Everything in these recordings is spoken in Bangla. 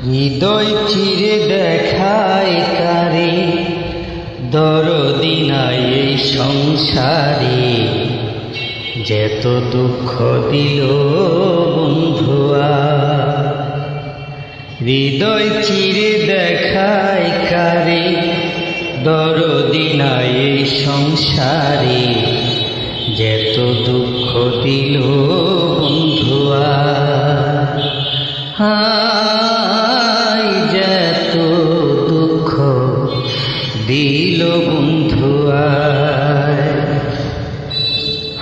হৃদয় চিরে দেখায় কারে, দরদি নাই এই সংসারে, যেত দুঃখ দিল বন্ধুয়া। হৃদয় চিরে দেখায় কারে, দরদি নাই এই সংসারে, যেত দুঃখ দিল বন্ধুয়া। হায় যেত দুঃখ দিল বন্ধুয়া।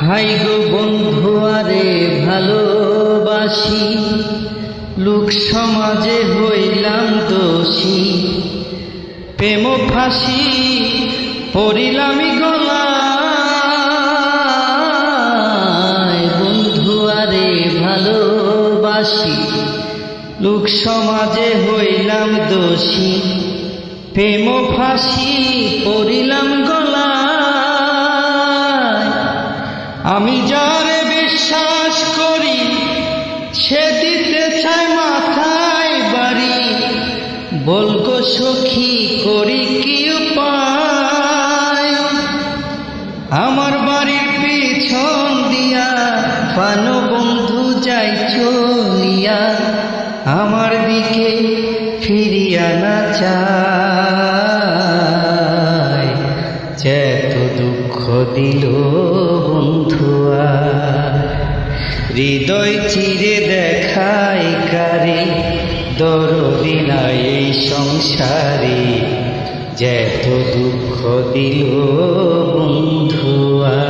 হাই গো বন্ধুয়ারে ভালোবাসি, লোক সমাজে হইলাম দোষী, প্রেম ফাঁসি পড়িলামি গলায়। বন্ধুয়ারে ভালোবাসি, লোক সমাজে হইলাম দোষী, প্রেম ফাঁসি পড়িলাম গলায়। আমি যারে বিশ্বাস করি, সে দিতে চায় মাথায় বাড়ি, বলগো সখী করি কি উপায়। আমার বাড়ির পিছন দিয়া পানো বন্ধু যাই চলিয়া, আমার দিকে ফিরিয়া না চায়, যেত দুঃখ দিল বন্ধুয়া। হৃদয় চিরে দেখায় কারে, দরদি নাই এই সংসারে, যেত দুঃখ দিল বন্ধুয়া।